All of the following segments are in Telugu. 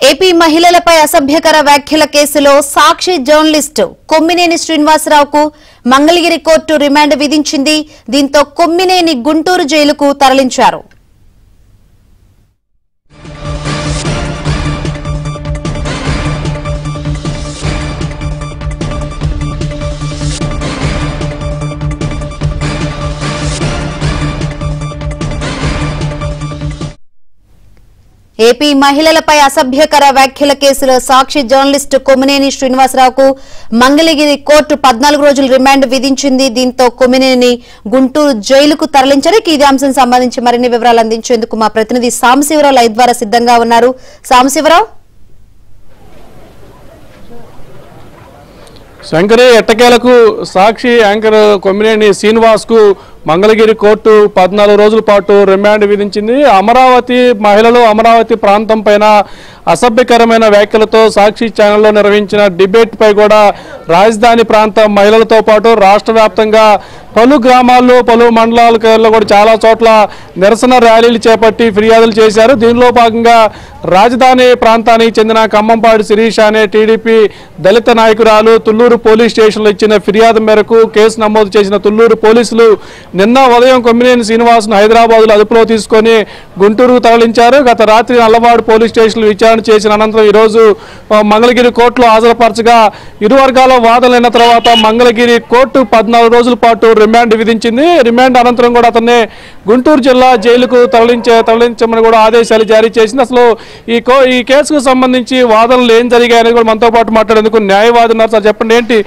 ఏపీ మహిళలపై అసభ్యకర వ్యాఖ్యల కేసులో సాక్షి జర్నలిస్టు కొమ్మినేని శ్రీనివాసరావుకు మంగళగిరి కోర్టు రిమాండ్ విధించింది. దీంతో కొమ్మినేని గుంటూరు జైలుకు తరలించారు. ఏపీ మహిళలపై అసభ్యకర వ్యాఖ్యల కేసులో సాక్షి జర్నలిస్టు కొమ్మినేని శ్రీనివాసరావుకు మంగళగిరి కోర్టు 14 రోజుల రిమాండ్ విధించింది. దీంతో కొమ్మినేని గుంటూరు జైలుకు తరలించారు. ఈ అంశం సంబంధించి మరిన్ని వివరాలు అందించేందుకు మా ప్రతినిధి సాంబశివరావు లైవ్ ద్వారా సిద్ధంగా ఉన్నారు. సాంబశివరావు, శంకరి ఎట్టకేలకు సాక్షి యాంకర్ కొమ్మినేని శ్రీనివాస్ కు మంగళగిరి కోర్టు 14 రోజుల పాటు రిమాండ్ విధించింది. అమరావతి మహిళలు అమరావతి ప్రాంతం పైన అసభ్యకరమైన వ్యాఖ్యలతో సాక్షి ఛానల్లో నిర్వహించిన డిబేట్ పై కూడా రాజధాని ప్రాంత మహిళలతో పాటు రాష్ట్ర వ్యాప్తంగా పలు గ్రామాల్లో పలు మండలాలలో కూడా చాలా చోట్ల నిరసన ర్యాలీలు చేపట్టి ఫిర్యాదులు చేశారు. దీనిలో భాగంగా రాజధాని ప్రాంతానికి చెందిన ఖమ్మంపాటి శిరీష అనే టీడీపీ దళిత నాయకురాలు తుళ్లూరు పోలీస్ స్టేషన్లో ఇచ్చిన ఫిర్యాదు మేరకు కేసు నమోదు చేసిన తుళ్లూరు పోలీసులు నిన్న ఉదయం కొమ్మినేని శ్రీనివాస్ను హైదరాబాద్లో అదుపులో తీసుకొని గుంటూరుకు తరలించారు. గత రాత్రి నల్లవాడు పోలీస్ స్టేషన్లో విచారణ చేసిన అనంతరం ఈరోజు మంగళగిరి కోర్టులో హాజరుపరచగా ఇరు వర్గాల వాదనలైన తర్వాత మంగళగిరి కోర్టు 14 రోజుల పాటు రిమాండ్ విధించింది. రిమాండ్ అనంతరం కూడా అతన్ని గుంటూరు జిల్లా జైలుకు తరలించమని కూడా ఆదేశాలు జారీ చేసింది. అసలు ఈ కేసుకు సంబంధించి వాదనలు ఏం జరిగాయని కూడా మనతో పాటు మాట్లాడేందుకు న్యాయవాది ఉన్నారు. సార్ చెప్పండి, ఏంటి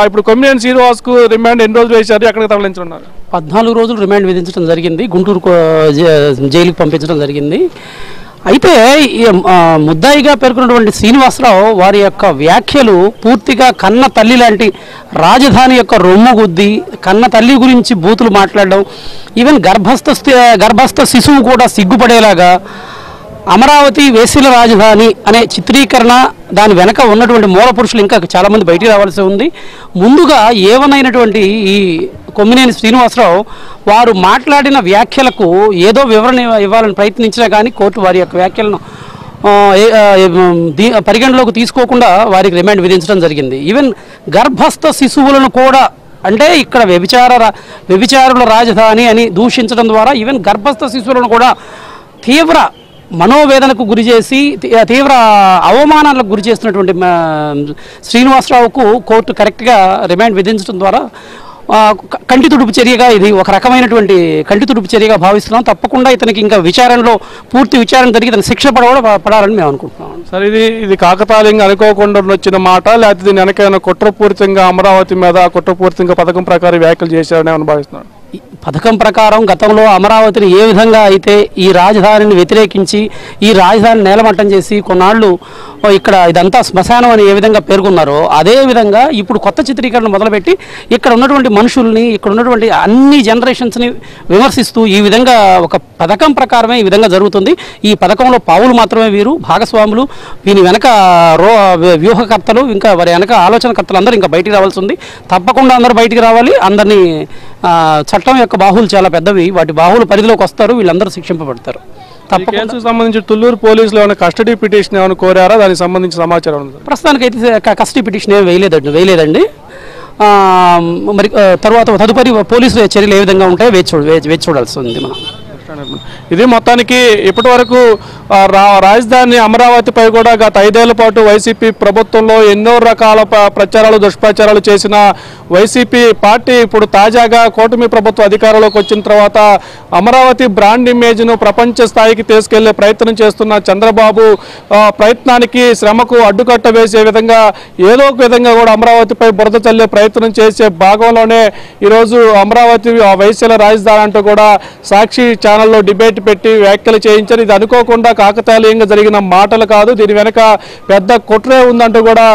ఇప్పుడు కొమ్మినేని శ్రీనివాస్ కు రిమాండ్ ఎన్ని రోజులు వేశారు, ఎక్కడికి తరలించనున్నారు? 14 రోజులు రిమాండ్ విధించడం జరిగింది. గుంటూరు జైలుకు పంపించడం జరిగింది. అయితే ముద్దాయిగా పేర్కొన్నటువంటి శ్రీనివాసరావు వారి యొక్క వ్యాఖ్యలు పూర్తిగా కన్న తల్లి లాంటి రాజధాని యొక్క రొమ్ము గుద్ది కన్న తల్లి గురించి బూతులు మాట్లాడడం, ఈవెన్ గర్భస్థ శిశువు కూడా సిగ్గుపడేలాగా అమరావతి వేసిల రాజధాని అనే చిత్రీకరణ, దాని వెనక ఉన్నటువంటి మూల పురుషులు ఇంకా చాలామంది బయటికి రావాల్సి ఉంది. ముందుగా ఏవనైనటువంటి ఈ కొమ్మినేని శ్రీనివాసరావు వారు మాట్లాడిన వ్యాఖ్యలకు ఏదో వివరణ ఇవ్వాలని ప్రయత్నించినా కానీ కోర్టు వారి యొక్క వ్యాఖ్యలను పరిగణలోకి తీసుకోకుండా వారికి రిమాండ్ విధించడం జరిగింది. ఈవెన్ గర్భస్థ శిశువులను కూడా, అంటే ఇక్కడ వ్యభిచారుల రాజధాని అని దూషించడం ద్వారా ఈవెన్ గర్భస్థ శిశువులను కూడా తీవ్ర మనోవేదనకు గురి చేసి తీవ్ర అవమానాలకు గురి చేస్తున్నటువంటి శ్రీనివాసరావుకు కోర్టు కరెక్ట్గా రిమాండ్ విధించడం ద్వారా కంటి తుడుపు చర్యగా, ఇది ఒక రకమైనటువంటి కంటి తుడుపు చర్యగా భావిస్తున్నాం. తప్పకుండా ఇతనికి ఇంకా విచారణలో పూర్తి విచారణ జరిగి ఇతను శిక్ష పడాలని మేము అనుకుంటున్నాం. సార్, ఇది కాకతాళీయంగా అనుకోకుండా వచ్చిన మాట, లేకపోతే దీని వెనకైనా కుట్రపూరితంగా అమరావతి మీద కుట్రపూరితంగా పథకం ప్రకారం వ్యాఖ్యలు చేశారని ఏమని భావిస్తున్నాడు? పథకం ప్రకారం గతంలో అమరావతిని ఏ విధంగా అయితే ఈ రాజధానిని వ్యతిరేకించి ఈ రాజధాని నేలమట్టం చేసి కొన్నాళ్ళు ఇక్కడ ఇదంతా శ్మశానం అని ఏ విధంగా పేర్కొన్నారో, అదేవిధంగా ఇప్పుడు కొత్త చిత్రీకరణ మొదలుపెట్టి ఇక్కడ ఉన్నటువంటి మనుషుల్ని, ఇక్కడ ఉన్నటువంటి అన్ని జనరేషన్స్ని విమర్శిస్తూ ఈ విధంగా ఒక పథకం ప్రకారమే ఈ విధంగా జరుగుతుంది. ఈ పథకంలో పావులు మాత్రమే వీరు భాగస్వాములు, దీని వెనక వ్యూహకర్తలు, ఇంకా వారి వెనక ఆలోచనకర్తలు అందరూ ఇంకా బయటికి రావాల్సి ఉంది. తప్పకుండా అందరూ బయటికి రావాలి. అందరినీ చట్టం యొక్క బాహువులు చాలా పెద్దవి, వాటి బాహువుల పరిధిలోకి వస్తారు, వీళ్ళందరూ శిక్షింపబడతారు. కేసుకు సంబంధించి తుళ్లూరు పోలీసులు ఏమైనా కస్టడీ పిటిషన్ ఏమైనా కోరారా? దానికి సంబంధించి సమాచారం ఉంది? ప్రస్తుతానికైతే కస్టడీ పిటిషన్ ఏమి వేయలేదండి. మరి తర్వాత తదుపరి పోలీసుల చర్యలు ఏ విధంగా ఉంటాయో వేచి చూడాల్సి ఉంది మనం. ఇది మొత్తానికి ఇప్పటి వరకు రాజధాని అమరావతిపై కూడా గత 5 ఏళ్ల పాటు వైసీపీ ప్రభుత్వంలో ఎన్నో రకాల ప్రచారాలు దుష్ప్రచారాలు చేసిన వైసీపీ పార్టీ ఇప్పుడు తాజాగా కూటమి ప్రభుత్వం అధికారంలోకి వచ్చిన తర్వాత అమరావతి బ్రాండ్ ఇమేజ్ను ప్రపంచ స్థాయికి తీసుకెళ్లే ప్రయత్నం చేస్తున్న చంద్రబాబు ప్రయత్నానికి శ్రమకు అడ్డుకట్ట వేసే విధంగా ఏదో ఒక విధంగా కూడా అమరావతిపై బురద చల్లే ప్రయత్నం చేసే భాగంలోనే ఈరోజు అమరావతి వైశ్యుల రాజధాని అంటూ కూడా సాక్షి ఛానల్లో డిబేట్ పెట్టి వ్యాఖ్యలు చేయించారు. ఇది అనుకోకుండా కాకతాళీయంగా జరిగిన మాటలు కాదు, దీని వెనక పెద్ద కుట్రే ఉందంటూ కూడా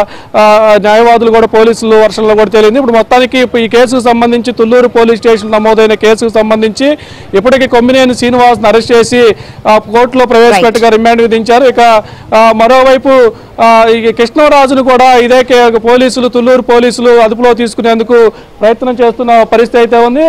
న్యాయవాదులు కూడా పోలీసులు వర్షంలో కూడా తేలింది. ఇప్పుడు మొత్తానికి ఈ కేసుకు సంబంధించి తుళ్లూరు పోలీస్ స్టేషన్ నమోదైన కేసుకు సంబంధించి ఇప్పటికీ కొమ్మినేని శ్రీనివాస్ను అరెస్ట్ చేసి కోర్టులో ప్రవేశపెట్టగా రిమాండ్ విధించారు. ఇక మరోవైపు కృష్ణరాజును కూడా ఇదే పోలీసులు తుళ్లూరు పోలీసులు అదుపులో తీసుకునేందుకు ప్రయత్నం చేస్తున్న పరిస్థితి అయితే ఉంది.